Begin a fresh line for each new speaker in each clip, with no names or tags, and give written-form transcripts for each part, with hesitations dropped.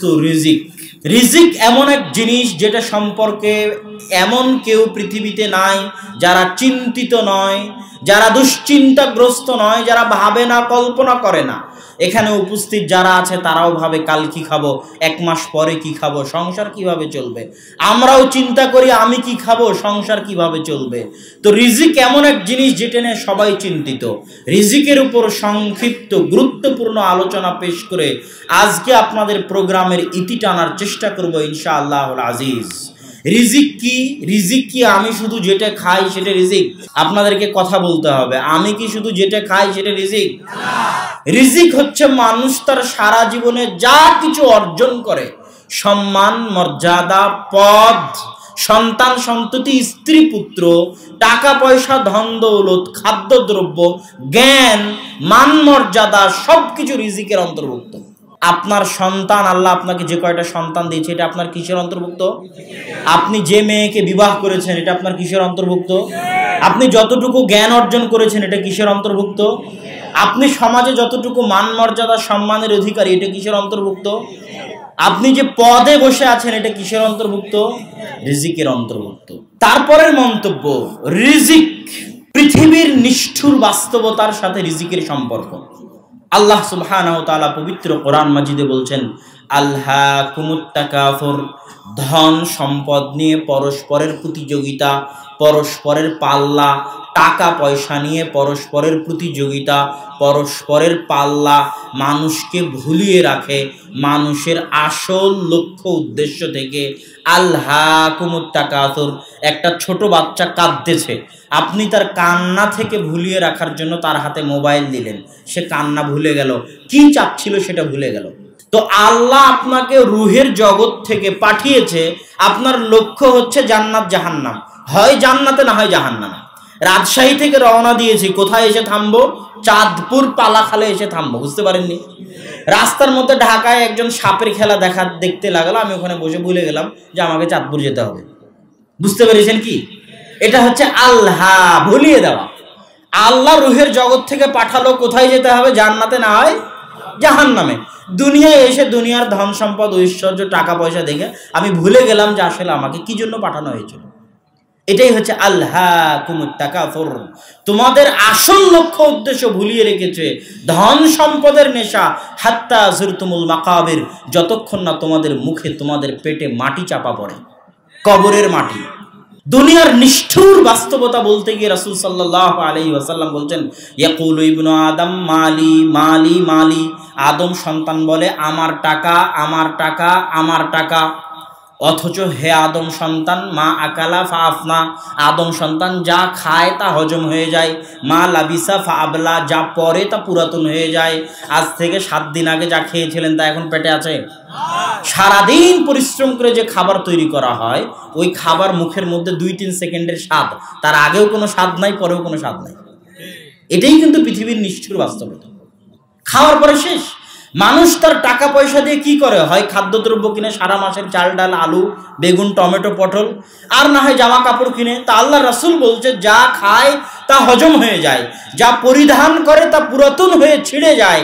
তো রিজিক, রিজিক এমন এক জিনিস যেটা সম্পর্কে এমন কেউ পৃথিবীতে নাই যারা চিন্তিত নয়, যারা দুশ্চিন্তাগ্রস্ত নয়, যারা ভাবে না, কল্পনা করে না। এখানে উপস্থিত যারা আছে তারাও ভাবে কাল কি খাবো, এক মাস পরে কি খাবো, সংসার কিভাবে চলবে। আমরাও চিন্তা করি আমি কি খাবো, সংসার কিভাবে চলবে। তো রিজিক এমন এক জিনিস যেটা নিয়ে সবাই চিন্তিত। রিজিকের উপর সংক্ষিপ্ত গুরুত্বপূর্ণ আলোচনা পেশ করে আজকে আপনাদের প্রোগ্রামের ইতি টানার চেষ্টা করব ইনশাআল্লাহুল আজিজ। রিজিক কি? রিজিক কি আমি শুধু যেটা খাই সেটা রিজিক? আপনাদেরকে কথা বলতে হবে, আমি কি শুধু যেটা খাই সেটা রিজিক? রিজিক হচ্ছে মানুষ তার সারা জীবনে যা কিছু অর্জন করে, সম্মান, মর্যাদা, পদ, সন্তান সন্ততি, স্ত্রী পুত্র, টাকা পয়সা, ধন দৌলত, খাদ্যদ্রব্য, জ্ঞান, মান মর্যাদা সবকিছু রিজিকের অন্তর্ভুক্ত। আপনার সন্তান, আল্লাহ আপনাকে যে কয়টা সন্তান দিয়েছে এটা আপনার কিসের অন্তর্ভুক্ত? আপনি যে মেয়েকে বিবাহ করেছেন এটা আপনার কিসের অন্তর্ভুক্ত? আপনি যতটুকু জ্ঞান অর্জন করেছেন এটা কিসের অন্তর্ভুক্ত? আপনি সমাজে যতটুকু মান মর্যাদা সম্মানের অধিকারী এটা কিসের অন্তর্ভুক্ত? আপনি যে পদে বসে আছেন এটা কিসের অন্তর্ভুক্ত? রিজিকের অন্তর্ভুক্ত। তারপরের মন্তব্য, রিজিক পৃথিবীর নিষ্ঠুর বাস্তবতার সাথে রিজিকের সম্পর্ক। আল্লাহ সুবহানাহু ওয়া তাআলা পবিত্র কোরআন মাজিদে বলছেন, আলহাকুমুত তাকাসুর, ধন সম্পদ নিয়ে পরস্পরের প্রতিযোগিতা, পরস্পরের পাল্লা, টাকা পয়সা নিয়ে পরস্পরের প্রতিযোগিতা, পরস্পরের পাল্লা মানুষকে ভুলিয়ে রাখে মানুষের আসল লক্ষ্য উদ্দেশ্য থেকে। আলহাকুমুত তাকাসুর, একটা ছোট বাচ্চা কাঁদতেছে, আপনি তার কান্না থেকে ভুলিয়ে রাখার জন্য তার হাতে মোবাইল দিলেন, সে কান্না ভুলে গেল, কি চাচ্ছিল সেটা ভুলে গেল। তো আল্লাহ আপনাকে রুহের জগৎ থেকে পাঠিয়েছে, আপনার লক্ষ্য হচ্ছে জান্নাত জাহান্নাম, হয় জান্নাতে না হয় জাহান্নামে। রাজশাহী থেকে রওনা দিয়েছি, কোথায় এসে থামবো? চাঁদপুর পালাখালে এসে থামবো, বুঝতে পারেননি? রাস্তার মধ্যে ঢাকায় একজন সাপের খেলা দেখতে লাগলো, আমি ওখানে বসে ভুলে গেলাম যে আমাকে চাঁদপুর যেতে হবে। বুঝতে পেরেছেন কি? এটা হচ্ছে আল্লাহ ভুলিয়ে দেওয়া। আল্লাহ রুহের জগৎ থেকে পাঠালো, কোথায় যেতে হবে? জান্নাতে না হয় জাহান্নামে। দুনিয়ায় এসে দুনিয়ার ধন সম্পদ, ঐশ্বর্য, টাকা পয়সা দেখে আমি ভুলে গেলাম যে আসলে আমাকে কি জন্য পাঠানো হয়েছিল। এটাই হচ্ছে আলহাকুমুত তাকাসুর, তোমাদের আসল লক্ষ্য উদ্দেশ্য ভুলিয়ে রেখেছে। ধন সম্পদের নেশা, হাত্তা যুরতুমুল মাকাবির, যতক্ষণ না তোমাদের মুখে, তোমাদের পেটে মাটি চাপা পড়ে, কবরের মাটি। দুনিয়ার নিষ্ঠুর বাস্তবতা বলতে গিয়ে রাসূল সাল্লাল্লাহু আলাইহি ওয়াসাল্লাম বলছেন, ইয়াকুলু ইবনু আদম মালি মালি মালি, আদম সন্তান বলে আমার টাকা, আমার টাকা, আমার টাকা। অথচ হে আদম সন্তান, মা আকালা ফা আফনা, আদম সন্তান যা খায় তা হজম হয়ে যায়, মা লাবিসা ফা আবলা, যা পরে তা পুরাতন হয়ে যায়। আজ থেকে 7 দিন আগে যা খেয়েছিলেন তা এখন পেটে আছে? সারাদিন পরিশ্রম করে যে খাবার তৈরি করা হয়, ওই খাবার মুখের মধ্যে 2-3 সেকেন্ডের স্বাদ, তার আগেও কোনো স্বাদ নাই, পরেও কোনো স্বাদ নাই। এটাই কিন্তু পৃথিবীর নিষ্ঠুর বাস্তবতা। খাওয়ার পরে শেষ। মানুষ তার টাকা পয়সা দিয়ে কি করে? হয় খাদ্যদ্রব্য কিনে, সারা মাসের চাল ডাল আলু বেগুন টমেটো পটল, আর না হয় জামা কাপড় কিনে। তা আল্লাহ রাসূল বলছে, যা খায় তা হজম হয়ে যায়, যা পরিধান করে তা পুরাতন হয়ে ছিঁড়ে যায়।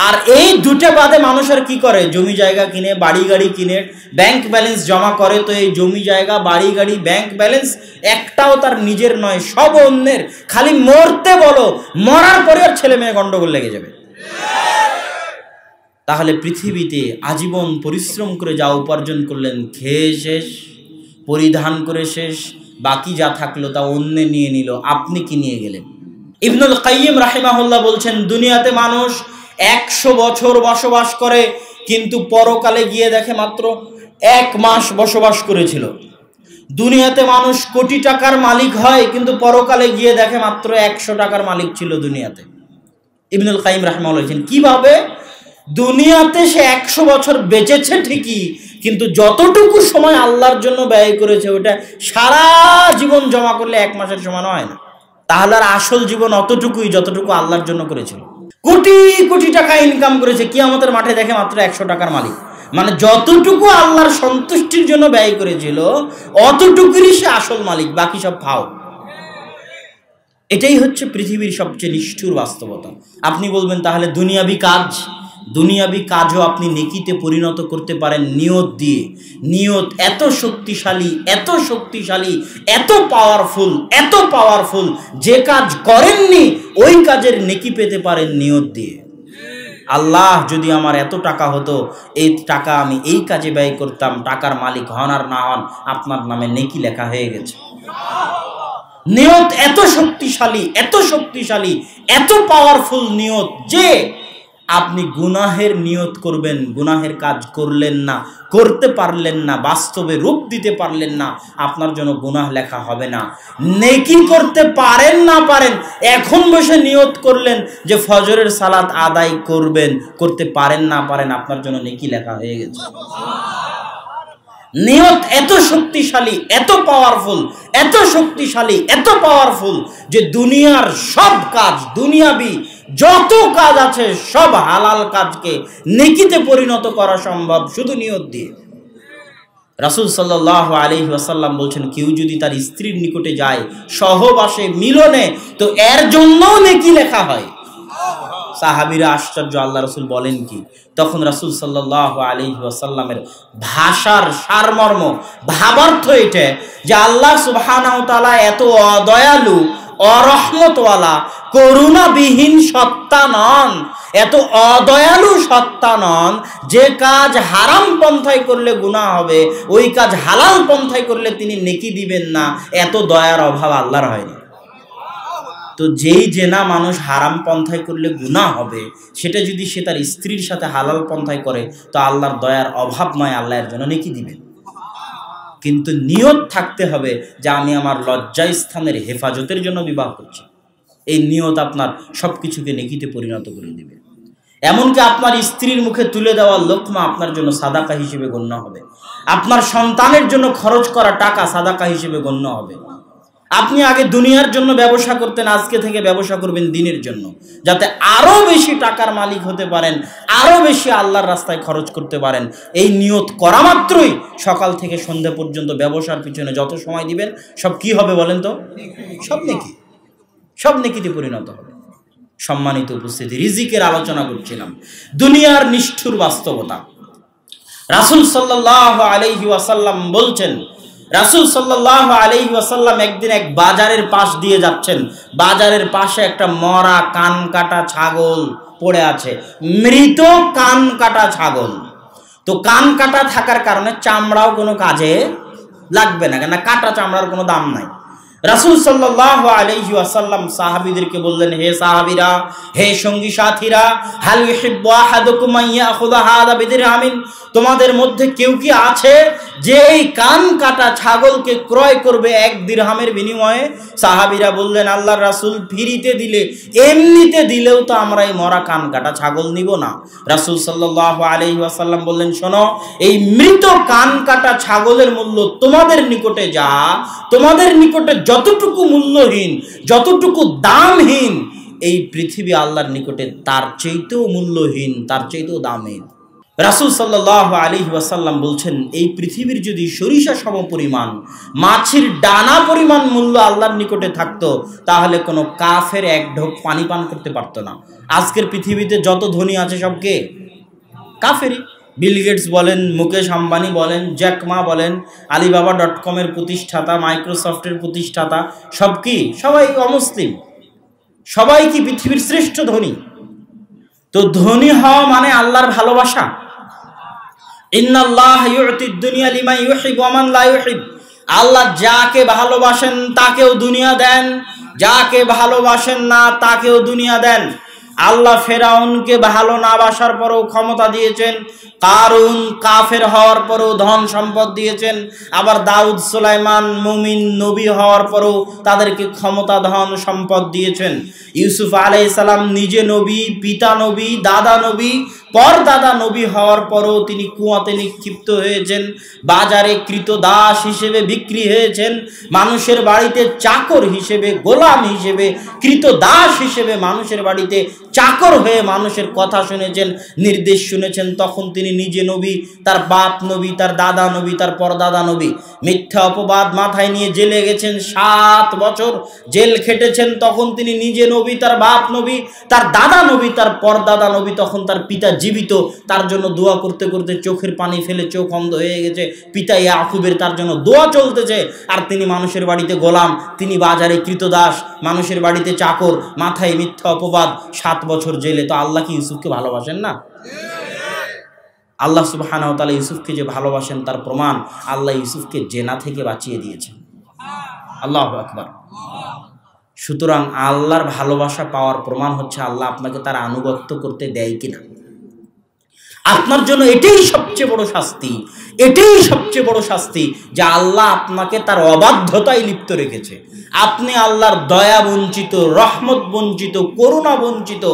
আর এই দুটো বাদে মানুষ আর কি করে? জমি জায়গা কিনে, বাড়ি গাড়ি কিনে, ব্যাংক ব্যালেন্স জমা করে। তো এই জমি জায়গা, বাড়ি গাড়ি, ব্যাংক ব্যালেন্স একটাও তার নিজের নয়, সব অন্যের। খালি মরতে বলো, মরার পরে আর ছেলে মেয়ে গন্ডগোল লেগে যাবে। তাহলে পৃথিবীতে আজীবন পরিশ্রম করে যা উপার্জন করলেন, খেয়ে শেষ, পরিধান করে শেষ, বাকি যা থাকলো তা অন্য নিয়ে নিল, আপনি কি নিয়ে গেলেন? ইবনুল কাইয়িম রাহিমাহুল্লাহ বলছেন, দুনিয়াতে মানুষ 100 বছর বসবাস করে, কিন্তু পরকালে গিয়ে দেখে মাত্র 1 মাস বসবাস করেছিল। দুনিয়াতে মানুষ কোটি টাকার মালিক হয়, কিন্তু পরকালে গিয়ে দেখে মাত্র 100 টাকার মালিক ছিল দুনিয়াতে। ইবনুল কাইয়িম রাহিমাহুল্লাহ বলছেন, কিভাবে? দুনিয়াতে সে 100 বছর বেঁচেছে ঠিকই, কিন্তু যতটুকু সময় আল্লাহর জন্য ব্যয় করেছে ওটা সারা জীবন জমা করলে 1 মাসের সমান হয় না। তাহলে আর আসল জীবন অতটুকুই যতটুকু আল্লাহর জন্য করেছিল। কোটি কোটি টাকা ইনকাম করেছে, কিয়ামতের মাঠে দেখে মাত্র 100 টাকার মালিক। মানে যতটুকু আল্লাহর সন্তুষ্টির জন্য ব্যয় করেছিল অতটুকুরই সে আসল মালিক, বাকি সব ফাও। এটাই হচ্ছে পৃথিবীর সবচেয়ে নিষ্ঠুর বাস্তবতা। আপনি বলবেন তাহলে দুনিয়াবি কাজ, দুনিয়াবি কাজও আপনি নেকিতে পরিণত করতে পারেন নিয়ত দিয়ে। নিয়ত এত শক্তিশালী, এত শক্তিশালী, এত পাওয়ারফুল, যে কাজ করেননি ওই কাজের নেকি পেতে পারেন নিয়ত দিয়ে। আল্লাহ যদি আমার এত টাকা হতো, এই টাকা আমি এই কাজে ব্যয় করতাম, টাকার মালিক হন আর না হন আপনার নামে নেকি লেখা হয়ে গেছে। নিয়ত এত শক্তিশালী, এত পাওয়ারফুল নিয়ত যে আপনি গুনাহের নিয়ত করবেন, গুনাহের কাজ করলেন না, করতে পারলেন না, বাস্তবে রূপ দিতে পারলেন না, আপনার জন্য গুনাহ লেখা হবে না। নেকি করতে পারেন না পারেন, এখন বসে নিয়ত করলেন যে ফজরের সালাত আদায় করবেন, করতে পারেন না পারেন, আপনার জন্য নেকি লেখা হয়ে গেছে। নিয়ত এত শক্তিশালী, এত পাওয়ারফুল যে দুনিয়ার সব কাজ, দুনিয়াবি যত কাজ আছে সব হালাল কাজকে নেকিতে পরিণত করা সম্ভব শুধু নিয়ত দিয়ে। রাসূল সাল্লাল্লাহু আলাইহি ওয়াসাল্লাম বলছেন, কেউ যদি তার স্ত্রীর নিকটে যায় সহবাসে, মিলনে, তো এর জন্যও নেকি লেখা হয়। সাহাবীরা আশ্চর্য, আল্লাহ রাসূল বলেন কি? তখন রাসূল সাল্লাল্লাহু আলাইহি ওয়াসাল্লামের ভাষার সারমর্ম, ভাবার্থ এটা যে আল্লাহ সুবহানাহু ওয়া তাআলা এত অদয়ালু, অরহমতওয়ালা, করুণাবিহীন সত্তা নন, এত অদয়ালু সত্তা নন যে কাজ হারাম পন্থায় করলে গুনাহ হবে ওই কাজ হালাল পন্থায় করলে তিনি নেকি দিবেন না। এত দয়ার অভাব আল্লাহর হয়নি। তো যেই জেনা মানুষ হারাম পন্থায় করলে গুনাহ হবে, সেটা যদি সে তার স্ত্রীর সাথে হালাল পন্থায় করে তো আল্লাহর দয়ার অভাব নয়, আল্লাহ এর জন্য নেকি দিবেন। কিন্তু নিয়ত থাকতে হবে যে আমি আমার লজ্জাস্থানের হেফাজতের জন্য বিবাহ করছি। এই নিয়ত আপনার সব কিছুকে নেকিতে পরিণত করে দিবে। এমনকি আপনার স্ত্রীর মুখে তুলে দেওয়া লোকমা আপনার জন্য সাদাকা হিসেবে গণ্য হবে। আপনার সন্তানের জন্য খরচ করা টাকা সাদাকা হিসেবে গণ্য হবে। আপনি আগে দুনিয়ার জন্য ব্যবসা করতেন, আজকে থেকে ব্যবসা করবেন দিনের জন্য, যাতে আরো বেশি টাকার মালিক হতে পারেন, আরো বেশি আল্লাহর রাস্তায় খরচ করতে পারেন। এই নিয়ত করা মাত্রই সকাল থেকে সন্ধ্যা পর্যন্ত ব্যবসার পিছনে যত সময় দিবেন সব কি হবে বলেন তো? সব নেকিতে পরিণত হবে। সম্মানিত উপস্থিতি, রিজিকের আলোচনা করছিলাম, দুনিয়ার নিষ্ঠুর বাস্তবতা। রাসূল সাল্লাল্লাহু আলাইহি ওয়াসাল্লাম বলছেন, রাসূল সাল্লাল্লাহু আলাইহি ওয়াসাল্লাম একদিন এক বাজারের পাশ দিয়ে যাচ্ছেন। বাজারের পাশে একটা মরা কান কাটা ছাগল পড়ে আছে, মৃত কান কাটা ছাগল। তো কান কাটা থাকার কারণে চামড়াও কোনো কাজে লাগবে না, কেন কাটা চামড়ার কোনো দাম নাই। রাসূল সাল্লাল্লাহু আলাইহি ওয়াসাল্লাম সাহাবীদেরকে বললেন, হে সাহাবীরা, হে সঙ্গী সাথীরা, হাল ইউহিব্বু আহাদুকুম আন ইয়াখুযা হাযা বিদিরহামিন, তোমাদের মধ্যে কেউ কি আছে যে এই কান কাটা ছাগলকে ক্রয় করবে 1 দিরহামের বিনিময়ে? সাহাবীরা বললেন, আল্লাহর রাসূল, ফ্রিতে দিলে, এমনিতে দিলেও তো আমরা এই মরা কান কাটা ছাগল নিব না। রাসূল সাল্লাল্লাহু আলাইহি ওয়াসাল্লাম বললেন, শোনো, এই মৃত কান কাটা ছাগলের মূল্য তোমাদের নিকটে যা, তোমাদের নিকটে যতটুকু মূল্যহীন, যতটুকু দামহীন, এই পৃথিবী আল্লাহর নিকটে তার চাইতেও মূল্যহীন, তার চাইতেও দামহীন। রাসূল সাল্লাল্লাহু আলাইহি ওয়াসাল্লাম বলছেন, এই পৃথিবীর যদি সরিষা সম পরিমাণ, মাছির ডানা পরিমাণ মূল্য আল্লাহর নিকটে থাকতো, তাহলে কোনো কাফের এক ঢোক পানি পান করতে পারতো না। আজকের পৃথিবীতে যত ধনী আছে সব কে? কাফেরই। বিল গেটস বলেন, মুকেশ আম্বানি বলেন, জ্যাক মা বলেন, আলিবাবা.com-এর প্রতিষ্ঠাতা, মাইক্রোসফটের প্রতিষ্ঠাতা, সব কি? সবাই অমুসলিম। সবাই কি পৃথিবীর শ্রেষ্ঠ ধনী? তো ধনী হওয়া মানে আল্লাহর ভালোবাসা। ইন্নাল্লাহ ইউতিদ দুনিয়া লিমান ইউহিব ওয়া মান লা ইউহিব, আল্লাহ যাকে ভালোবাসেন তাকেও দুনিয়া দেন, যাকে ভালোবাসেন না তাকেও দুনিয়া দেন। আল্লাহ ফেরাউনকে ভালো না বাসার পরেও ক্ষমতা দিয়েছেন, কারুন কাফের হওয়ার পরেও ধন সম্পদ দিয়েছেন, আবার দাউদ সুলাইমান মুমিন নবী হওয়ার পরেও তাদেরকে ক্ষমতা, ধন সম্পদ দিয়েছেন। ইউসুফ আলাইহিস সালাম নিজে নবী, পিতা নবী, দাদা নবী, পরদাদা নবী হওয়ার পরেও তিনি কুয়াতে নিক্ষিপ্ত হয়েছেন, বাজারে কৃতদাস হিসেবে বিক্রি হয়েছেন, মানুষের বাড়িতে চাকর হিসেবে, গোলাম হিসেবে, কৃতদাস হিসেবে মানুষের বাড়িতে চাকর হয়ে মানুষের কথা শুনেছেন, নির্দেশ শুনেছেন, তখন তিনি নিজে নবী, তার বাপ নবী, তার দাদা নবী, তার পরদাদা নবী। মিথ্যা অপবাদ মাথায় নিয়ে জেলে গেছেন, 7 বছর জেল খেটেছেন, তখন তিনি নিজে নবী, তার বাপ নবী, তার দাদা নবী, তার পরদাদা নবী, তখন তার পিতা জীবিত। তার জন্য দোয়া করতে করতে চোখের পানি ফেলে চোখ অন্ধ হয়ে গেছে, পিতা ইয়াকুবের তার জন্য দোয়া চলতেছে। আর তিনি মানুষের বাড়িতে গোলাম, তিনি বাজারে কৃতদাস, মানুষের বাড়িতে চাকর, মাথায় মিথ্যা অপবাদ, 7 বছর জেলে। তো আল্লাহ কি ইউসুফকে ভালোবাসেন না? আল্লাহ সুবহানাহু ওয়া তাআলা ইউসুফকে যে ভালোবাসেন তার প্রমাণ আল্লাহ ইউসুফকে জেনা থেকে বাঁচিয়ে দিয়েছেন। আল্লাহু আকবার। সুতরাং আল্লাহর ভালোবাসা পাওয়ার প্রমাণ হচ্ছে আল্লাহ আপনাকে তার আনুগত্য করতে দেয় কিনা। আপনার জন্য এটাই সবচেয়ে বড় শাস্তি, এটাই সবচেয়ে বড় শাস্তি যে আল্লাহ আপনাকে তার অবাধ্যতায় লিপ্ত রেখেছে। আপনি আল্লাহর দয়া বঞ্চিত, রহমত বঞ্চিত, করুণা বঞ্চিত,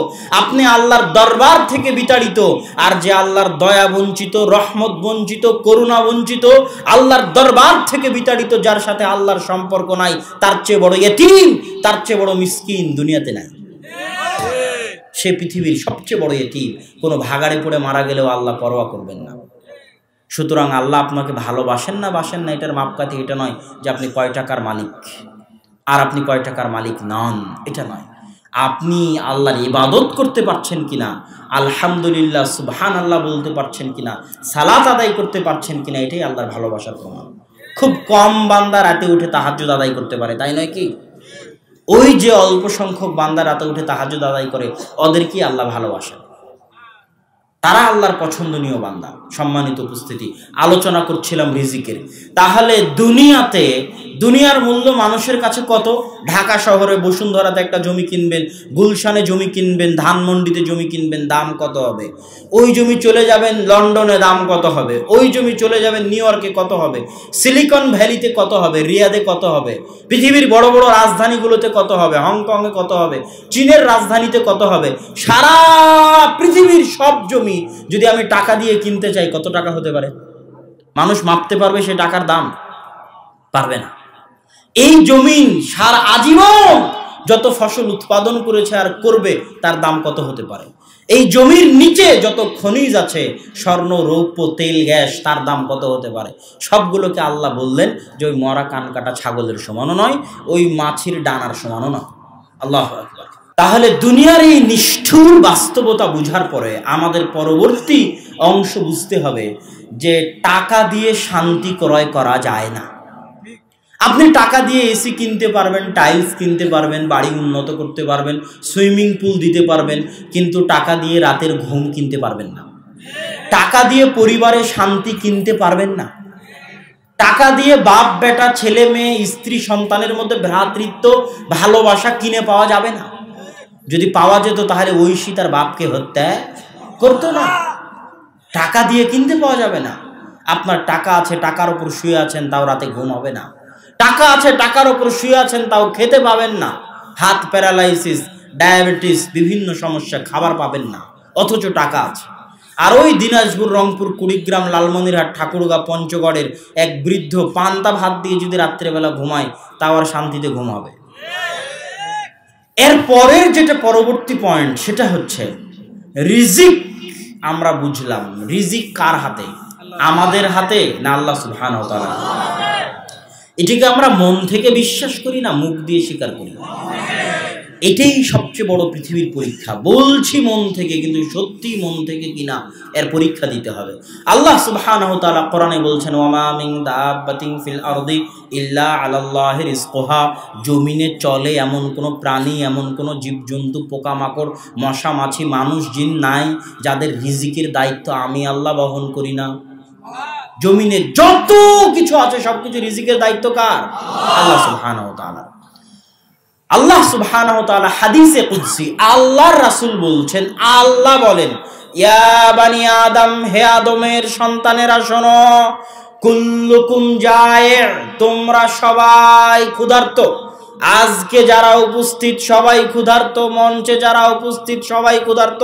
আপনি আল্লাহর দরবার থেকে বিতাড়িত। আর যে আল্লাহর দয়া বঞ্চিত, রহমত বঞ্চিত, করুণা বঞ্চিত, আল্লাহর দরবার থেকে বিতাড়িত, যার সাথে আল্লাহর সম্পর্ক নাই, তার চেয়ে বড় ইতিম, তার চেয়ে বড় মিসকিন দুনিয়াতে নাই। সে পৃথিবীর সবচেয়ে বড় ইতিম। কোনো ভাগাড়ে পড়ে মারা গেলেও আল্লাহ পরোয়া করবেন না। সুতরাং আল্লাহ আপনাকে ভালোবাসেন না বাসেন না এটার মাপকাঠি এটা নয় যে আপনি কয় টাকার মালিক আর আপনি কয় টাকার মালিক নন, এটা নয়। আপনি আল্লাহর ইবাদত করতে পারছেন কিনা, আলহামদুলিল্লাহ সুবহানাল্লাহ বলতে পারছেন কিনা, সালাত আদায় করতে পারছেন কিনা, এটাই আল্লাহর ভালোবাসার প্রমাণ। খুব কম বান্দা রাতে উঠে তাহাজ্জুদ আদায় করতে পারে, তাই নয় কি? ওই যে অল্প সংখ্যক বান্দা রাতে উঠে তাহাজ্জুদ আদায় করে, ওদেরকে আল্লাহ ভালোবাসেন, তারা আল্লাহর পছন্দনীয় বান্দা। সম্মানিত উপস্থিতি, আলোচনা করছিলাম রিজিকের। তাহলে দুনিয়াতে দুনিয়ার মূল্য মানুষের কাছে কত? ঢাকা শহরে বসুন্ধরাতে একটা জমি কিনবেন, গুলশানে জমি কিনবেন, ধানমন্ডিতে জমি কিনবেন, দাম কত হবে? ওই জমি চলে যাবেন লন্ডনে, দাম কত হবে? ওই জমি চলে যাবেন নিউ ইয়র্কে, কত হবে? সিলিকন ভ্যালিতে কত হবে? রিয়াদে কত হবে? পৃথিবীর বড় বড় রাজধানীগুলোতে কত হবে? হংকংয়ে কত হবে? চীনের রাজধানীতে কত হবে? সারা পৃথিবীর সব জমি যদি আমি টাকা দিয়ে কিনতে চাই, কত টাকা হতে পারে? মানুষ মাপতে পারবে সে টাকার দাম? পারবে না। এই জমিন সারা আজীবন যত ফসল উৎপাদন করেছে আর করবে, তার দাম কত হতে পারে? এই জমির নিচে যত খনিজ আছে, স্বর্ণ, রৌপ্য, তেল, গ্যাস, তার দাম কত হতে পারে? সবগুলোকে আল্লাহ বললেন যে ওই মরা কান কাটা ছাগলের সমানও নয়, ওই মাছির ডানার সমানও নয়। আল্লাহু আকবার। তাহলে দুনিয়ার এই নিষ্ঠুর বাস্তবতা বুঝার পরে আমাদের পরবর্তী অংশ বুঝতে হবে যে টাকা দিয়ে শান্তি ক্রয় করা যায় না। আপনি টাকা দিয়ে এসি কিনতে পারবেন, টাইলস কিনতে পারবেন, বাড়ি উন্নত করতে পারবেন, সুইমিং পুল দিতে পারবেন, কিন্তু টাকা দিয়ে রাতের ঘুম কিনতে পারবেন না। টাকা দিয়ে পরিবারে শান্তি কিনতে পারবেন না। টাকা দিয়ে বাপ বেটা, ছেলে মেয়ে, স্ত্রী সন্তানের মধ্যে ভ্রাতৃত্ব, ভালোবাসা কিনে পাওয়া যাবে না। যদি পাওয়া যেত তাহলে ঐশী তার বাপকে হত্যা করতো না। টাকা দিয়ে কিনতে পাওয়া যাবে না। আপনার টাকা আছে, টাকার উপর শুয়ে আছেন, তাও রাতে ঘুম হবে না। টাকা আছে, টাকার উপর শুয়ে আছেন, তাও খেতে পাবেন না। হার্ট প্যারালাইসিস, ডায়াবেটিস, বিভিন্ন সমস্যা, খাবার পাবেন না, অথচ টাকা আছে। আর ওই দিনাজপুর, রংপুর, কুড়িগ্রাম, লালমনিরহাট, ঠাকুরগাঁ, পঞ্চগড়ের এক বৃদ্ধ পান্তা ভাত দিয়ে যদি রাত্রেবেলা ঘুমায়, তাও আর শান্তিতে ঘুম হবে। এর পরের যেটা পরবর্তী পয়েন্ট, সেটা হচ্ছে রিজিক। আমরা বুঝলাম রিজিক কার হাতে? আমাদের হাতে না আল্লাহ সুবহানাহু ওয়া তাআলা? এটাকে আমরা মন থেকে বিশ্বাস করি না মুখ দিয়ে স্বীকার করি। এটাই সবচেয়ে বড় পৃথিবীর পরীক্ষা। বলছি মন থেকে, কিন্তু সত্যি মন থেকে কিনা এর পরীক্ষা দিতে হবে। আল্লাহ সুবহানাহু ওয়া তাআলা কোরআনে বলছেন, ওয়ামা মিন দাব্বাতিন ফিল আরদি ইল্লা আলাল্লাহি রিজকুহা। জমিনে চলে এমন কোনো প্রাণী, এমন কোনো জীবজন্তু, পোকামাকড়, মশা মাছি, মানুষ, জিন নাই যাদের রিজিকের দায়িত্ব আমি আল্লাহ বহন করি না। জমিনে যত কিছু আছে সবকিছু রিজিকের দায়িত্ব কার? আল্লাহ সুবহানাহু ওয়া তাআলা। আল্লাহ সুবহানাহু ওয়া তাআলা হাদিসে কুদসি আল্লাহর রাসূল বলছেন, আল্লাহ বলেন, ইয়া বানি আদম, হে আদমের সন্তানেরা শোনো, কুল্লুকুম জায়ে', তোমরা সবাই ক্ষুধার্ত। আজকে যারা উপস্থিত সবাই ক্ষুধার্ত, মঞ্চে যারা উপস্থিত সবাই ক্ষুধার্ত,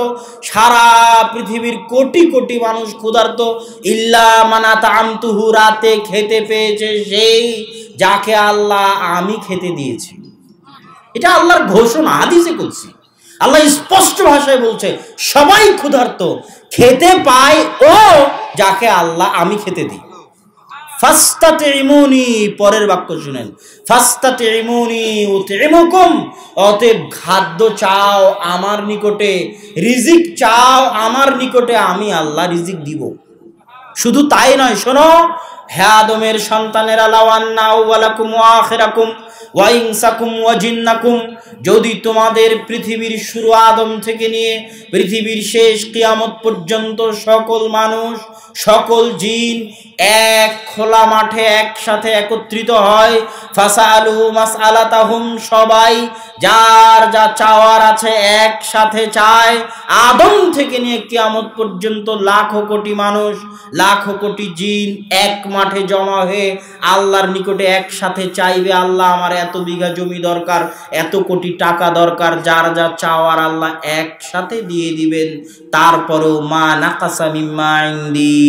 সারা পৃথিবীর কোটি কোটি মানুষ ক্ষুধার্ত। ইল্লা মান আত'আমতুহু, রাতে খেতে পেয়েছে সেই যাকে আল্লাহ আমি খেতে দিয়েছি। এটা আল্লাহর ঘোষণা, হাদিসে কুদসি। আল্লাহ স্পষ্ট ভাষায় বলছে সবাই ক্ষুধার্ত, খেতে পায় ও যাকে আল্লাহ আমি খেতে দিই। ফাস্তাতিমুনি, পরের বাক্য শুনেন, ফাস্তাতিমুনি উতইমুকুম, অতএব খাদ্য চাও আমার নিকটে, রিজিক চাও আমার নিকটে, আমি আল্লাহ রিজিক দিব। শুধু তাই নয়, শোনো হে আদমের সন্তানেরা, লাউ আন্না আউওয়ালাকুম ওয়া আখিরাকুম ওয়া ইনসাকুম ওয়া জিন্নাকুম, যদি তোমাদের পৃথিবীর শুরু আদম থেকে নিয়ে পৃথিবীর শেষ কিয়ামত পর্যন্ত সকল মানুষ সকল জিন এক খোলা মাঠে একসাথে একত্রিত হয়, ফাসালু মাসআলাতাহুম, সবাই যার যা চাওয়ার আছে একসাথে চায়, আদম থেকে নিয়ে কিয়ামত পর্যন্ত লাখো কোটি মানুষ লাখো কোটি জিন এক মাঠে জমা হয়ে আল্লাহর নিকটে একসাথে চাইবে, আল্লাহ আমার এত বিঘা জমি দরকার, এত কোটি টাকা দরকার, যার যা চাওয়ার আল্লাহ একসাথে দিয়ে দিবেন। তারপরেও মা নাকাসা মিম্মা ইনদি,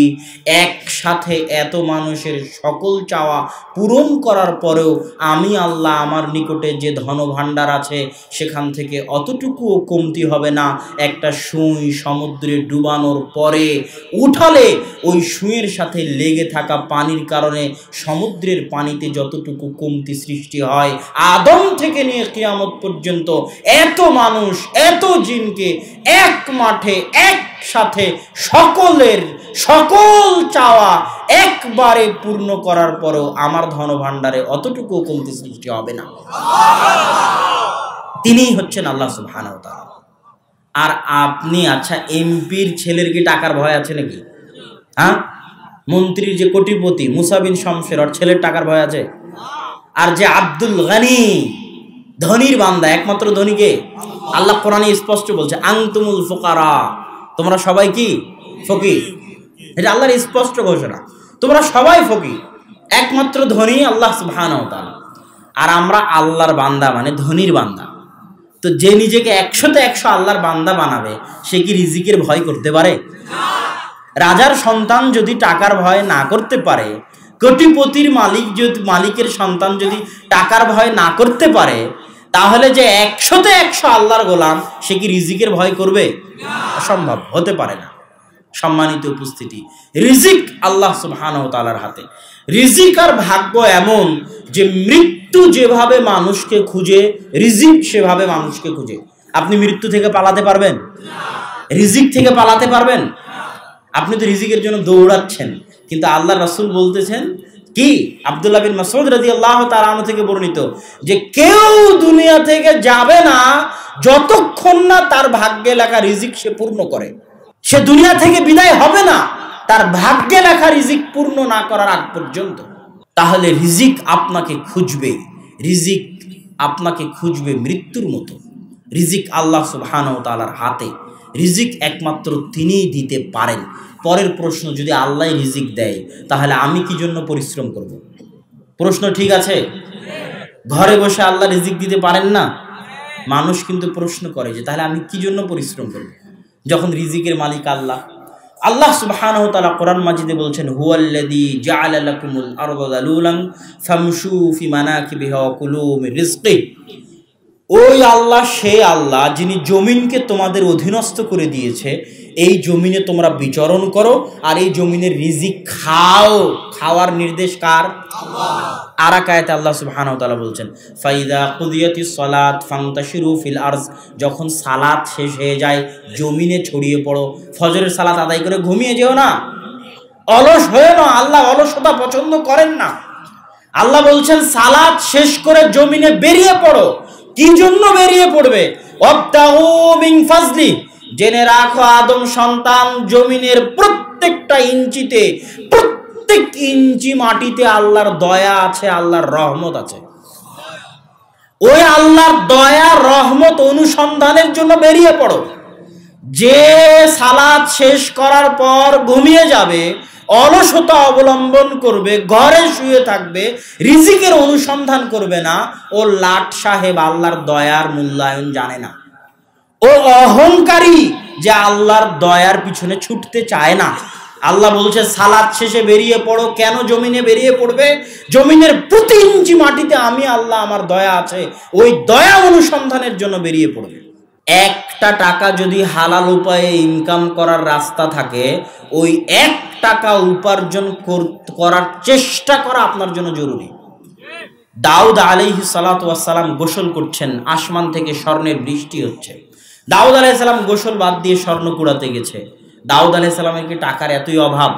একসাথে এত মানুষের সকল চাওয়া পূরণ করার পরেও আমি আল্লাহ আমার নিকটে যে ধন ভাণ্ডার আছে সেখান থেকে অতটুকুও কমতি হবে না। একটা সুই সমুদ্রে ডুবানোর পরে উঠালে ওই সুইয়ের সাথে লেগে থাকা পানির কারণে সমুদ্রের পানিতে যতটুকু কমতি সৃষ্টি হয়, আদম থেকে নিয়ে কিয়ামত পর্যন্ত এত মানুষ এত জিনকে এক মাঠে একসাথে সকলের সকল চাওয়া একবারে পূর্ণ করার পরেও আমার ধন ভাণ্ডারে অতটুকু কমতি সৃষ্টি হবে না। তিনিই হচ্ছেন আল্লাহ সুবহানাহু ওয়া তাআলা। আর আপনি, আচ্ছা এমপির ছেলের কি টাকার ভয় আছে নাকি? হ্যাঁ, মন্ত্রীর যে কোটিপতি মুসা বিন শমসের, ওর ছেলের টাকার ভয় আছে? আর যে আব্দুল গনি ধনির বান্দা, একমাত্র ধনীকে আল্লাহ কোরআনে স্পষ্ট বলছে আনতুমুল ফুকারা, তোমরা সবাই কি ফকির। এটা আল্লাহর স্পষ্ট ঘোষণা, তোমরা সবাই ফকির, একমাত্র ধনী আল্লাহ সুবহানাহু ওয়া তাআলা। আর আমরা আল্লাহর বান্দা মানে ধনীর বান্দা। তো যে নিজেকে 100তে 100 আল্লাহর বান্দা বানাবে সে কি রিজিকের ভয় করতে পারে? রাজার সন্তান যদি টাকার ভয় না করতে পারে, কোটিপতির মালিকের সন্তান যদি টাকার ভয় না করতে পারে, তাহলে যে 100তে 100 আল্লাহর গোলাম সে কি রিজিকের ভয় করবে? অসম্ভব, হতে পারে না। সম্মানিত উপস্থিতি, রিজিক আল্লাহ সুবহানাহু ওয়া তাআলার হাতে। রিজিক আর ভাগ্য এমন যে মৃত্যু যেভাবে মানুষকে খুঁজে, রিজিক সেভাবে মানুষকে খুঁজে। আপনি মৃত্যু থেকে পালাতে পারবেন? রিজিক থেকে পালাতে পারবেন? আপনি তো রিজিকের জন্য দৌড়াচ্ছেন, কিন্তু আল্লাহ রাসূল বলতেছেন কি, আব্দুল্লাহ বিন মাসউদ রাদিয়াল্লাহু তাআলা আনহু থেকে বর্ণিত, যে কেউ দুনিয়া থেকে যাবে না যতক্ষণ না তার ভাগ্যে লেখা রিজিক সে পূর্ণ করে। সে দুনিয়া থেকে বিদায় হবে না তার ভাগ্যে লেখা রিজিক পূর্ণ না করার আগ পর্যন্ত। তাহলে রিজিক আপনাকে খুঁজবে, রিজিক আপনাকে খুঁজবে মৃত্যুর মতো। রিজিক আল্লাহ সুবহানাহু ওয়া তাআলার হাতে, রিজিক একমাত্র তিনিই দিতে পারেন। পরের প্রশ্ন, যদি আল্লাহ রিজিক দেয় তাহলে আমি কি জন্য পরিশ্রম করব? প্রশ্ন ঠিক আছে? ঘরে বসে আল্লাহ রিজিক দিতে পারেন না? মানুষ কিন্তু প্রশ্ন করে যে তাহলে আমি কি জন্য পরিশ্রম করব, যখন রিজিকের মালিক আল্লাহ। আল্লাহ সুবহানাহু ওয়া তাআলা কোরআন মাজিদে বলছেন, হুয়াল্লাযী জাআলা লাকুমুল আরদা যালুলান ফামশু ফি মানাকিবিহা ওয়া কুলু মির রিজকি। ওই আল্লাহ, সেই আল্লাহ যিনি জমিনকে তোমাদের অধীনস্থ করে দিয়েছে, এই জমিনে তোমরা বিচরণ করো আর এই জমিনের রিজিক খাও। খাওয়ার নির্দেশ কার? আল্লাহ। আর এক আয়াতে আল্লাহ সুবহানাহু ওয়া তাআলা বলছেন, ফাইদা কুদিয়াতিস সালাত ফান্তাশিরু ফিল আরজ, যখন সালাত শেষ হয়ে যায় জমিনে ছড়িয়ে পড়ো। ফজরের সালাত আদায় করে ঘুমিয়ে যেও না, অলস হয়ে না। আল্লাহ অলসতা পছন্দ করেন না। আল্লাহ বলছেন সালাত শেষ করে জমিনে বেরিয়ে পড়ো। কি জন্য বেরিয়ে পড়বে? ওয়াবতাগু মিন ফাজলি, জেনে রাখো আদম সন্তান, জমিনের প্রত্যেকটা ইঞ্চিতে, প্রত্যেক ইঞ্চি মাটিতে আল্লাহর দয়া আছে, আল্লাহর রহমত আছে। ওই আল্লাহর দয়া রহমত অনুসন্ধানের জন্য বেরিয়ে পড়ো। যে সালাত শেষ করার পর ঘুমিয়ে যাবে, অলসতা অবলম্বন করবে, ঘরে শুয়ে থাকবে, রিজিকের অনুসন্ধান করবে না, ও লাট সাহেব আল্লাহর দয়ার মূল্যায়ন জানে না। ও অহংকারী যে আল্লাহর দয়ার পিছনে ছুটতে চায় না। আল্লাহ বলছে সালাত শেষে বেরিয়ে পড়ো। কেন জমিনে বেরিয়ে পড়বে? জমিনের প্রতি ইঞ্চি মাটিতে আমি আল্লাহ, আমার দয়া আছে, ওই দয়া অনুসন্ধানের জন্য বেরিয়ে পড়বে। একটা টাকা যদি হালাল উপায়ে ইনকাম করার রাস্তা থাকে, ওই 1 টাকা উপার্জন করার চেষ্টা করা আপনার জন্য জরুরি। দাউদ আলাইহিস সালাতু ওয়াস সালাম গোসল করছেন, আসমান থেকে স্বর্ণের বৃষ্টি হচ্ছে। দাউদ আলাইহিস সালাম গোসল বাদ দিয়ে স্বর্ণ কুড়াতে গেছে। দাউদ আলাইহিস সালামের কি টাকার এতই অভাব?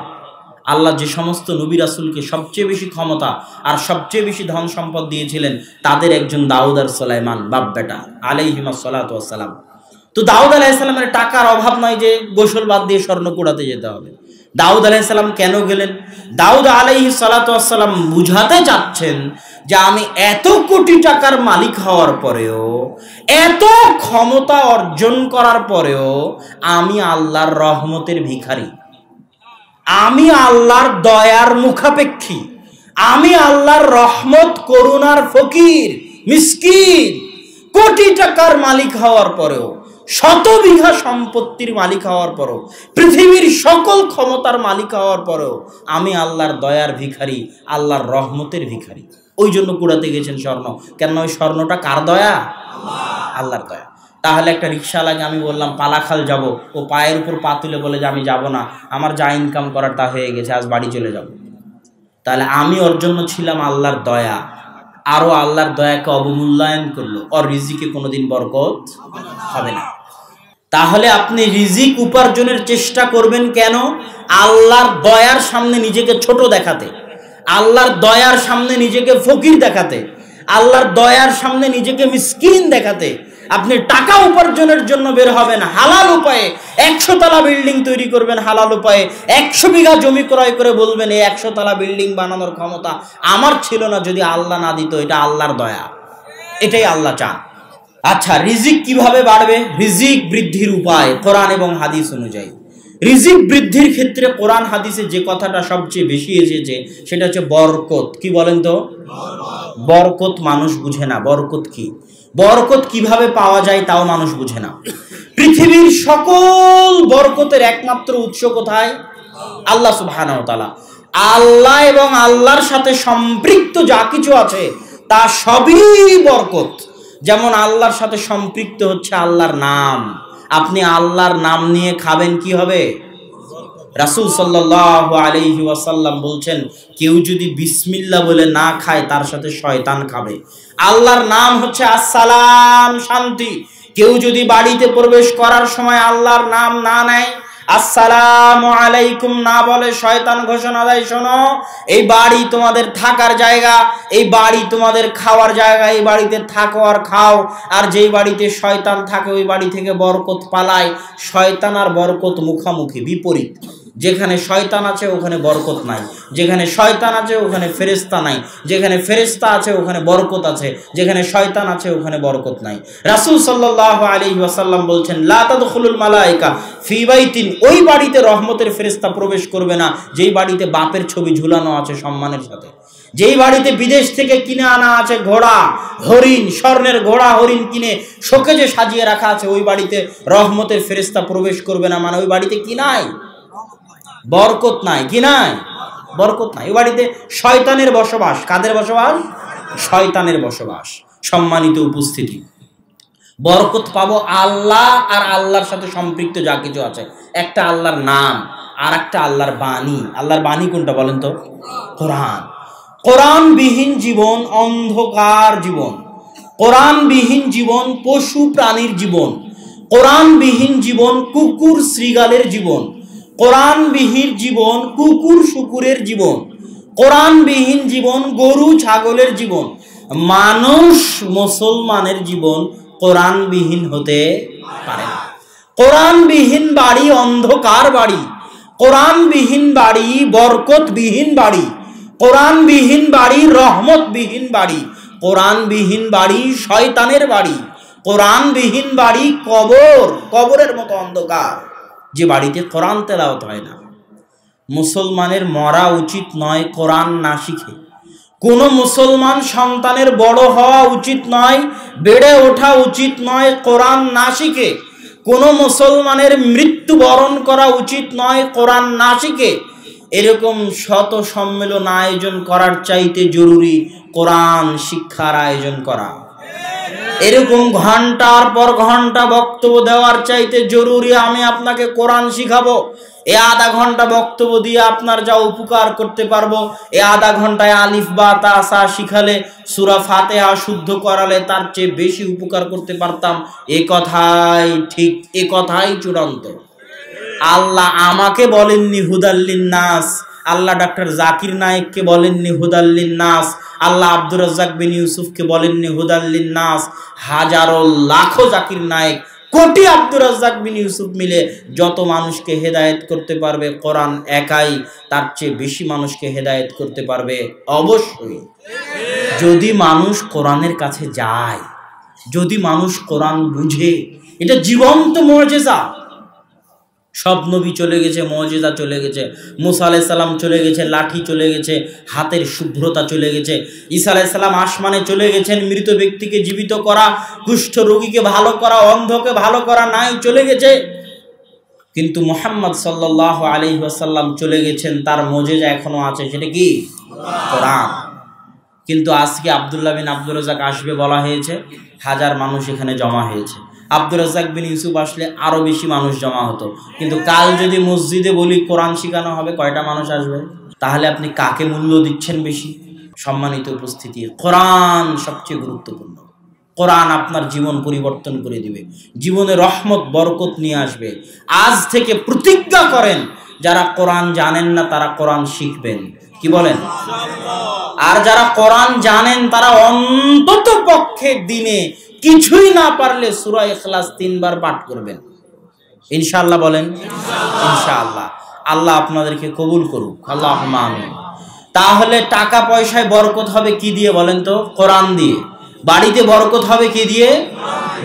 আল্লাহ যে সমস্ত নবী রাসূলকে সবচেয়ে বেশি ক্ষমতা আর সবচেয়ে বেশি ধন সম্পদ দিয়েছিলেন, তাদের একজন দাউদ আর সুলাইমান, বাপ বেটা আলাইহিমাস সালাতু ওয়াস সালাম। তো দাউদ আলাইহিস সালামের টাকার অভাব নয় যে গোসল বাদ দিয়ে স্বর্ণ কুড়াতে যেতে হবে। দাউদ আলাইহিস সালাম কেন গেলেন? দাউদ আলাইহিস সালাতু ওয়াস সালাম বুঝাতে চাচ্ছেন যে আমি এত কোটি টাকার মালিক হওয়ার পরেও, এত ক্ষমতা অর্জন করার পরেও আমি আল্লাহর রহমতের ভিখারি, আমি আল্লাহর দয়ার মুখাপেক্ষী, আমি আল্লাহর রহমত করুণার ফকির, মিসকিন। কোটি টাকার মালিক হওয়ার পরেও, 100 বিঘা সম্পত্তির মালিক হওয়ার পরেও, পৃথিবীর সকল ক্ষমতার মালিক হওয়ার পরেও আমি আল্লাহর দয়ার ভিখারি, আল্লাহর রহমতের ভিখারি। ওই জন্য কুড়াতে গেছেন স্বর্ণ। কেন? ওই স্বর্ণটা কার দয়া? আল্লাহর দয়া। তাহলে একটা রিক্সা লাগে, আমি বললাম পালাখাল যাব, ও পায়ের উপর পা তুলে বলে যে আমি যাব না, আমার যা ইনকাম করার তা হয়ে গেছে, আজ বাড়ি চলে যাব। তাহলে আমি ওর জন্য ছিলাম আল্লাহর দয়া, আরো আল্লাহর দয়াকে অবমূল্যায়ন করলো, ওর রিজিকে কোনোদিন বরকত হবে না। তাহলে আপনি রিজিক উপার্জনের চেষ্টা করবেন কেন? আল্লাহর দয়ার সামনে নিজেকে ছোট দেখাতে, আল্লাহর দয়ার সামনে নিজেকে ফকির দেখাতে, আল্লাহর দয়ার সামনে নিজেকে মিসকিন দেখাতে। আপনি টাকা উপার্জনের জন্য বের হবেন হালাল উপায়ে, 100 তলা বিল্ডিং তৈরি করবেন হালাল উপায়ে, 100 বিঘা জমি ক্রয় করে বলবেন এই 100 তলা বিল্ডিং বানানোর ক্ষমতা আমার ছিল না, যদি আল্লাহ না দিত। এটা আল্লাহর দয়া, এটাই আল্লাহ চান। আচ্ছা, রিজিক কিভাবে বাড়বে? রিজিক বৃদ্ধির উপায় কোরআন এবং হাদিস অনুযায়ী। রিজিক বৃদ্ধির ক্ষেত্রে কোরআন হাদিসে যে কথাটা সবচেয়ে বেশি এসেছে সেটা হচ্ছে বরকত। কি বলেন তো? বরকত মানুষ বুঝে না। বরকত কি? বরকত কিভাবে পাওয়া যায় তাও মানুষ বুঝে না। পৃথিবীর সকল বরকতের একমাত্র উৎস কোথায়? আল্লাহ সুবহানাহু ওয়া তাআলা। আল্লাহ এবং আল্লাহর সাথে সম্পৃক্ত যা কিছু আছে তা সবই বরকত। যেমন আল্লাহর সাথে সম্পৃক্ত হচ্ছে আল্লাহর নাম। আপনি আল্লাহর নাম নিয়ে খাবেন, কি হবে? রাসূল সাল্লাল্লাহু আলাইহি ওয়াসাল্লাম বলছেন, কেউ যদি বিসমিল্লাহ বলে না খায় তার সাথে শয়তান খাবে। আল্লাহর নাম হচ্ছে আসসালাম, শান্তি। কেউ যদি বাড়িতে প্রবেশ করার সময় আল্লাহর নাম না নেয়, আসসালামু আলাইকুম না বলে, শয়তান ঘোষণা দেয়, শোনো এই বাড়ি তোমাদের থাকার জায়গা, এই বাড়ি তোমাদের খাওয়ার জায়গা, এই বাড়িতে থাকো আর খাও। আর যেই বাড়িতে শয়তান থাকে ওই বাড়ি থেকে বরকত পালায়। শয়তান আর বরকত মুখামুখি, বিপরীত। যেখানে শয়তান আছে ওখানে বরকত নাই, যেখানে শয়তান আছে ওখানে ফেরেশতা নাই, যেখানে ফেরেশতা আছে ওখানে বরকত আছে, যেখানে শয়তান আছে ওখানে বরকত নাই। রাসূল সাল্লাল্লাহু আলাইহি ওয়াসাল্লাম বলছেন, লা তাদখুলুল মালায়েকা ফি বাইতিন, ওই বাড়িতে রহমতের ফেরেশতা প্রবেশ করবে না যেই বাড়িতে বাপের ছবি ঝুলানো আছে সম্মানের সাথে, যেই বাড়িতে বিদেশ থেকে কিনে আনা আছে ঘোড়া হরিণ, স্বর্ণের ঘোড়া হরিণ কিনে শোকেজে সাজিয়ে রাখা আছে, ওই বাড়িতে রহমতের ফেরেশতা প্রবেশ করবে না। মানে ওই বাড়িতে কি নাই? বরকত নাই। কি নাই? বরকত নাই। ওই বাড়িতে শয়তানের বসবাস। কাদের বসবাস? শয়তানের বসবাস। সম্মানিত উপস্থিতি, বরকত পাবো আল্লাহ আর আল্লাহর সাথে সম্পৃক্ত যা কিছু আছে। একটা আল্লাহর নাম আর একটা আল্লাহর বাণী। আল্লাহর বাণী কোনটা বলেন তো? কোরআন। কোরআনবিহীন জীবন অন্ধকার জীবন, কোরআনবিহীন জীবন পশু প্রাণীর জীবন, কোরআনবিহীন জীবন কুকুর শ্রীগালের জীবন, কোরআনবিহীন জীবন কুকুর শুকুরের জীবন, কোরআনবিহীন জীবন গরু ছাগলের জীবন। মানুষ মুসলমানের জীবন কোরআনবিহীন হতে পারে না। কোরআনবিহীন বাড়ি অন্ধকার বাড়ি, কোরআনবিহীন বাড়ি বরকতবিহীন বাড়ি, কোরআনবিহীন বাড়ি রহমতবিহীন বাড়ি, কোরআনবিহীন বাড়ি শয়তানের বাড়ি, কোরআনবিহীন বাড়ি কবর, কবরের মতো অন্ধকার, যে বাড়িতে কোরআন তেলাওয়াত হয় না। মুসলমানের মরা উচিত নয় কোরআন না শিখে। কোনো মুসলমান সন্তানের বড় হওয়া উচিত নয়, বেড়ে ওঠা উচিত নয় কোরআন না শিখে। কোনো মুসলমানের মৃত্যুবরণ করা উচিত নয় কোরআন না শিখে। এরকম শত সম্মেলন আয়োজন করার চাইতে জরুরি কোরআন শিক্ষার আয়োজন করা। এরকম ঘন্টার পর ঘন্টা বক্তব্য দেওয়ার চাইতে জরুরি আমি আপনাকে কোরআন শিখাবো। এই আধা ঘন্টা বক্তব্য দিয়ে আপনার যা উপকার করতে পারবো, এই আধা ঘন্টায় আলিফ বা তা সা শিখালে, সূরা ফাতিহা শুদ্ধ করালে তার চেয়ে বেশি উপকার করতে পারতাম। এ কথাই ঠিক, এ কথাই চূড়ান্ত। আল্লাহ আমাকে বলেননি হুদাল্লিন নাস, আল্লাহ ডাক্তার জাকির নায়েককে বলেননি হুদাল্লিন নাস, আল্লাহ আব্দুর রাজ্জাক বিন ইউসুফকে বলেননি হুদাল্লিন নাস। হাজারো লাখো জাকির নায়েক, কোটি আব্দুর রাজ্জাক বিন ইউসুফ মিলে যত মানুষকে হেদায়েত করতে পারবে, কোরআন একাই তার চেয়ে বেশি মানুষকে হেদায়েত করতে পারবে। অবশ্যই যদি মানুষ কোরআনের কাছে যায়, যদি মানুষ কোরআন বুঝে, এটা জীবন্ত মুজিজা। সব নবী চলে গেছে, মুজিজা চলে গেছে। মুসা আলাইহিস সালাম চলে গেছে, লাঠি চলে গেছে, হাতের শুভ্রতা চলে গেছে। ঈসা আলাইহিস সালাম আসমানে চলে গেছেন, মৃত ব্যক্তিকে জীবিত করা, কুষ্ঠ রোগীকে ভালো করা, অন্ধকে ভালো করা নাই চলে গেছে। কিন্তু মুহাম্মদ সাল্লাল্লাহু আলাইহি ওয়াসাল্লাম চলে গেছেন, তার মুজিজা এখনো আছে, সেটা কি? কোরআন। কিন্তু আজকে আব্দুল্লাহ বিন আব্দুর রাজ্জাক আসবে বলা হয়েছে, হাজার মানুষ এখানে জমা হয়েছে। আব্দুর রাজ্জাক বিন ইউসুফ আসলে আরো বেশি মানুষ জমা হতো। কিন্তু কাল যদি মসজিদে বলি কোরআন শেখানো হবে, কয়টা মানুষ আসবে? তাহলে আপনি কাকে মূল্য দিচ্ছেন বেশি? সম্মানিত উপস্থিতি, কোরআন সবচেয়ে গুরুত্বপূর্ণ। কোরআন আপনার জীবন পরিবর্তন করে দিবে, জীবনে রহমত বরকত নিয়ে আসবে। আজ থেকে প্রতিজ্ঞা করেন, যারা কোরআন জানেন না তারা কোরআন শিখবেন। কি বলেন? আর যারা কোরআন জানেন তারা অন্তত পক্ষে দিনে কিছুই না পারলে সূরা ইখলাস 3 বার পাঠ করবেন, ইনশাআল্লাহ। বলেন ইনশাআল্লাহ। আল্লাহ আপনাদেরকে কবুল করুক, আল্লাহুম্মা আমিন। তাহলে টাকা পয়সায় বরকত হবে কি দিয়ে বলেন তো? কোরআন দিয়ে। বাড়িতে বরকত হবে কি দিয়ে?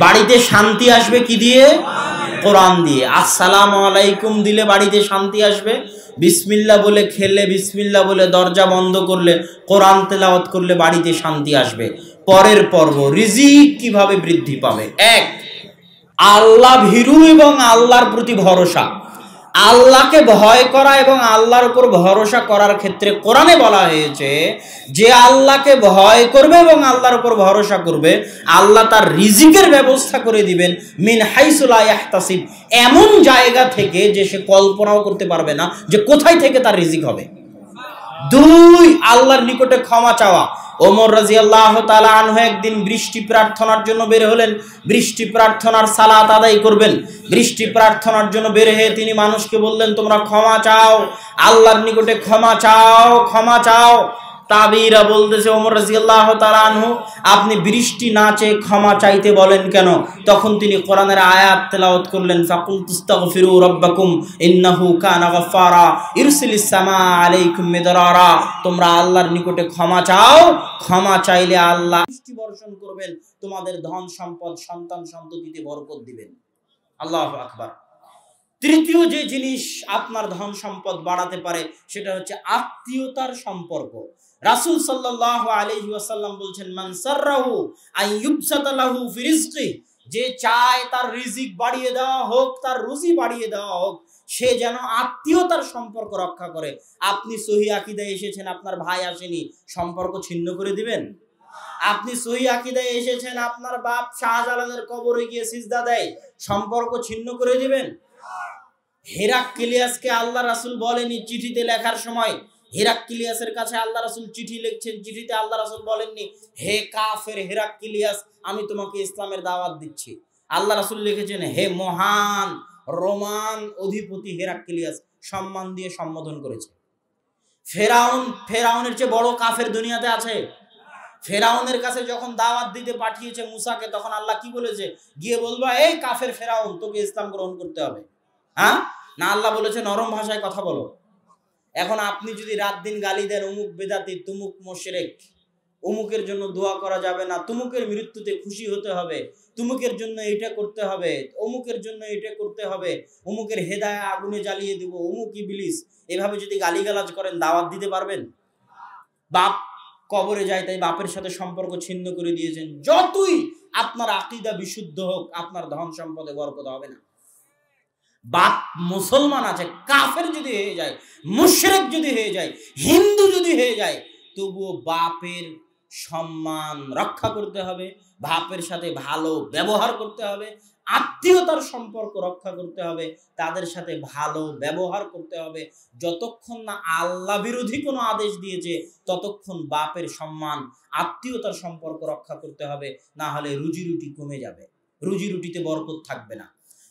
বাড়িতে শান্তি আসবে কি দিয়ে? কোরআন দিয়ে। আসসালামু আলাইকুম দিলে বাড়িতে শান্তি আসবে। বিসমিল্লাহ বলে খেলে, বিসমিল্লাহ বলে দরজা বন্ধ করলে, কোরআন তেলাওয়াত করলে বাড়িতে শান্তি আসবে। পরের পর্ব, রিজিক কিভাবে বৃদ্ধি পাবে। এক, আল্লাহ ভীরু এবং আল্লাহর প্রতি ভরসা। আল্লাহকে ভয় করা এবং আল্লাহর উপর ভরসা করার ক্ষেত্রে কোরআনে বলা হয়েছে যে আল্লাহকে ভয় করবে এবং আল্লাহর উপর ভরসা করবে, আল্লাহ তার রিজিকের ব্যবস্থা করে দিবেন মিন হাইসু লা ইয়াহতাসিব, এমন জায়গা থেকে যে সে কল্পনাও করতে পারবে না যে কোথায় থেকে তার রিজিক হবে। দুই, আল্লাহর নিকটে ক্ষমা চাওয়া। ওমর রাদিয়াল্লাহু তাআলা আনহু একদিন বৃষ্টি প্রার্থনার জন্য বের হলেন। বৃষ্টি প্রার্থনার সালাত আদায় করবেন। বৃষ্টি প্রার্থনার জন্য বের হয়ে তিনি মানুষকে বললেন, তোমরা ক্ষমা চাও, আল্লাহর নিকটে ক্ষমা চাও, ক্ষমা চাও। তাবিরা বলতেছে, ওমর রাদিয়াল্লাহু তাআলা আনহু, আপনি বৃষ্টি না চেয়ে ক্ষমা চাইতে বলেন কেন? তখন তিনি কোরআনের আয়াত তেলাওয়াত করলেন, ফাকুলতুস্তাগফিরু রাব্বাকুম ইন্নাহু কানা গাফফারা ইরসিলিস সামা আলাইকুম মিদরারা। তোমরা আল্লাহর নিকটে ক্ষমা চাও, ক্ষমা চাইলে আল্লাহ বৃষ্টি বর্ষণ করবেন, তোমাদের ধন সম্পদ সন্তান সন্ততিতে বরকত দিবেন। আল্লাহু আকবার। তৃতীয় যে জিনিস আপনার ধন সম্পদ বাড়াতে পারে সেটা হচ্ছে আত্মীয়তার সম্পর্ক। রাসূল সাল্লাল্লাহু আলাইহি ওয়াসাল্লাম বলছেন, মান সাররাহু আইয়ুবসাতা লাহু ফি রিজকি, যে চায় তার রিজিক বাড়িয়ে দেওয়া হোক, তার রুজি বাড়িয়ে দেওয়া হোক, সে যেন আত্মীয়তার সম্পর্ক রক্ষা করে। আপনি সহি আকীদায় এসেছেন, আপনার ভাই আসেনি, সম্পর্ক ছিন্ন করে দিবেন? আপনি সহি আকীদায় এসেছেন, আপনার বাপ শাহজালালের কবরে গিয়ে সিজদা দেয়, সম্পর্ক ছিন্ন করে দিবেন? হেরাক্লিয়াসকে আল্লাহ রাসূল বলেনি চিঠিতে লেখার সময়, হেরাক্লিয়াসের কাছে আল্লাহ রাসূল চিঠি লিখছেন, চিঠিতে আল্লাহ রাসূল বলেননি, হে কাফের হেরাক্লিয়াস, আমি তোমাকে ইসলামের দাওয়াত দিচ্ছি। আল্লাহ রাসূল লিখেছেন, হে মহান রোমান অধিপতি হেরাক্লিয়াস, সম্মান দিয়ে সম্বোধন করেছে। ফেরাউনের চেয়ে বড় কাফের দুনিয়াতে আছে? ফেরাউনের কাছে যখন দাওয়াত দিতে পাঠিয়েছে মুসাকে, তখন আল্লাহ কি বলেছে? গিয়ে বলবা, এই কাফের ফেরাউন, তোকে ইসলাম গ্রহণ করতে হবে। হ্যাঁ না, আল্লাহ বলেছে নরম ভাষায় কথা বলো। এখন আপনি যদি রাত দিন গালি দেন, অমুক বেদাতি, তুমুক মুশরিক, অমুকের জন্য দোয়া করা যাবে না, তুমুকের মৃত্যুতে খুশি হতে হবে, তুমুকের জন্য এটা করতে হবে, অমুকের জন্য এটা করতে হবে, অমুকের হেদায়া আগুনে জ্বালিয়ে দেব, অমুক ইবলিস, এভাবে যদি গালিগালাজ করেন, দাওয়াত দিতে পারবেন? বাপ কবরে যায় তাই বাপের সাথে সম্পর্ক ছিন্ন করে দিয়েছেন। যতই আপনার আকীদা বিশুদ্ধ হোক, আপনার ধন সম্পদে বরকত হবে না। বাপ মুসলমান আছে, কাফের যদি হয়ে যায়, মুশরিক যদি হয়ে যায়, হিন্দু যদি হয়ে যায়, তবুও বাপের সম্মান রক্ষা করতে হবে, বাপের সাথে ভালো ব্যবহার করতে হবে, আত্মীয়তার সম্পর্ক রক্ষা করতে হবে, তাদের সাথে ভালো ব্যবহার করতে হবে। যতক্ষণ না আল্লাহ বিরোধী কোনো আদেশ দিয়েছে ততক্ষণ বাপের সম্মান, আত্মীয়তার সম্পর্ক রক্ষা করতে হবে, না হলে রুজি রুটি কমে যাবে, রুজি রুটিতে বরকত থাকবে না।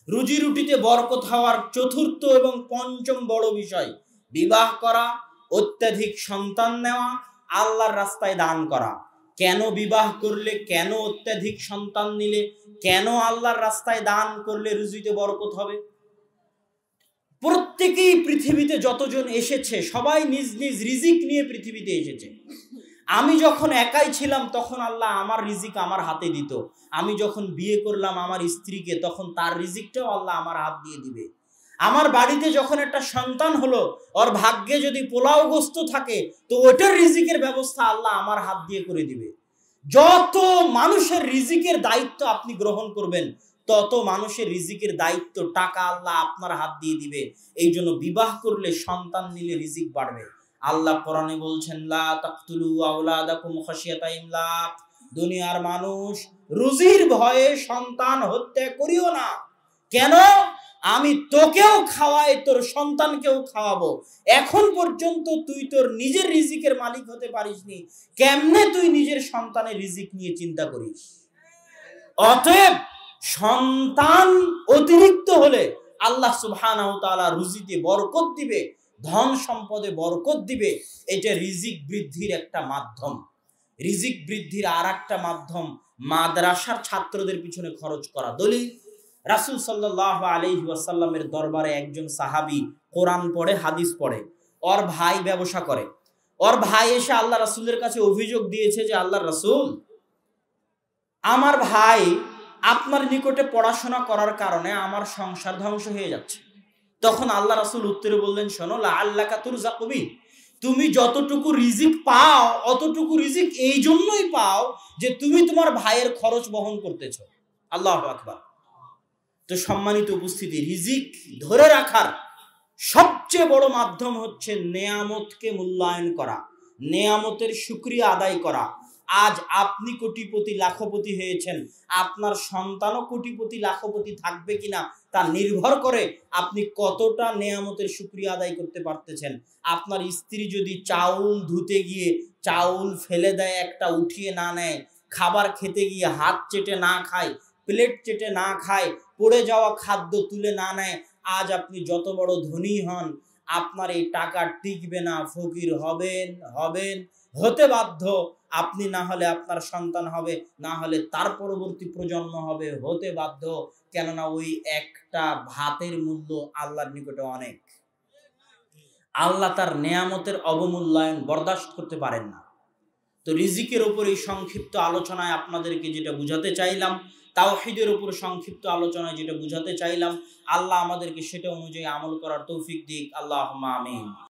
রুজি রুটিতে বরকত হওয়ার চতুর্থ এবং পঞ্চম বড় বিষয় বিবাহ করা, অত্যাধিক সন্তান নেওয়া, আল্লাহর রাস্তায় দান করা। কেন বিবাহ করলে, কেন অত্যাধিক সন্তান নিলে, কেন আল্লাহর রাস্তায় দান করলে রুজিতে বরকত হবে? প্রত্যেকেই পৃথিবীতে যতজন এসেছে সবাই নিজ নিজ রিজিক নিয়ে পৃথিবীতে এসেছে। আমি যখন একাই ছিলাম তখন আল্লাহ আমার রিজিক আমার হাতে দিত। আমি যখন বিয়ে করলাম আমার স্ত্রীকে, তখন তার রিজিকটাও আল্লাহ আমার হাত দিয়ে দিবে। আমার বাড়িতে যখন একটা সন্তান হলো, ওর ভাগ্যে যদি পোলাও গোস্ত থাকে তো ওটার রিজিকের ব্যবস্থা আল্লাহ আমার হাত দিয়ে করে দিবে। যত মানুষের রিজিকের দায়িত্ব আপনি গ্রহণ করবেন তত মানুষের রিজিকের দায়িত্ব, টাকা আল্লাহ আপনার হাত দিয়ে দিবে। এই জন্য বিবাহ করলে, সন্তান নিলে রিজিক বাড়বে। আল্লাহ কোরআনে বলছেন, লা তাকতুলু আওলাদাকুম খাশিয়াতা ইমলাক, দুনিয়ার মানুষ রুজির ভয়ে সন্তান হত্যা করিও না। কেন? আমি তোকেও খাওয়াই, তোর সন্তানকেও খাওয়াবো। এখন পর্যন্ত তুই তোর নিজের রিজিকের মালিক হতে পারিসনি, কেমনে তুই নিজের সন্তানের রিজিক নিয়ে চিন্তা করিস? অতএব সন্তান অতিরিক্ত হলে আল্লাহ সুবহানাহু ওয়া তাআলা রুজিতে বরকত দিবে, ধন সম্পদে বরকত দিবে। এটা রিজিক বৃদ্ধির একটা মাধ্যম। রিজিক বৃদ্ধির আর একটা মাধ্যম মাদ্রাসার ছাত্রদের পিছনে খরচ করা। দলিল, রাসূল সাল্লাল্লাহু আলাইহি ওয়াসাল্লামের দরবারে একজন সাহাবী কোরআন পড়ে, হাদিস পড়ে, ওর ভাই ব্যবসা করে। ওর ভাই এসে আল্লাহ রাসূলের কাছে অভিযোগ দিয়েছে যে, আল্লাহর রাসূল, আমার ভাই আপনার নিকটে পড়াশোনা করার কারণে আমার সংসার ধ্বংস হয়ে যাচ্ছে। তখন আল্লাহ রাসূল উত্তরে বললেন, শোনো, লাআল্লাকা তুরযাকু বি, তুমি যতটুকু রিজিক পাও অতটুকু রিজিক এই জন্যই পাও যে তুমি তোমার ভাইয়ের খরচ বহন করতেছো। আল্লাহু আকবার। তো সম্মানিত উপস্থিতি, রিজিক ধরে রাখার সবচেয়ে বড় মাধ্যম হচ্ছে নেয়ামতকে মূল্যায়ন করা, নেয়ামতের শুকরিয়া আদায় করা। আজ আপনি কোটিপতি লাখপতি হয়েছেন, আপনার সন্তানও কোটিপতি লাখপতি থাকবে কিনা তা নির্ভর করে আপনি কতটা নেয়ামতের শুকরিয়া আদায় করতে পারতেছেন। আপনার স্ত্রী যদি চাউল ধুতে গিয়ে চাউল ফেলে দেয়, একটা উঠিয়ে না নেয়, খাবার খেতে গিয়ে হাত চেটে না খায়, প্লেট চেটে না খায়, পড়ে যাওয়া খাদ্য তুলে না নেয়, আজ আপনি যত বড় ধনী হন, আপনার এই টাকা টিকবে না, ফকির হবেন, হতে বাধ্য। আপনি না হলে আপনার সন্তান হবে, না হলে তার পরবর্তী প্রজন্ম হবে, হতে বাধ্য। কেননা ওই একটা ভাতের মূল্য আল্লাহর নিকটে অনেক। আল্লাহ তার নেয়ামতের অবমূল্যায়ন বরদাস্ত করতে পারেন না। তো রিজিকের উপর এই সংক্ষিপ্ত আলোচনায় আপনাদেরকে যেটা বুঝাতে চাইলাম, তাওহীদের উপর সংক্ষিপ্ত আলোচনায় যেটা বুঝাতে চাইলাম, আল্লাহ আমাদেরকে সেটা অনুযায়ী আমল করার তৌফিক দিক। আল্লাহুম্মা আমিন।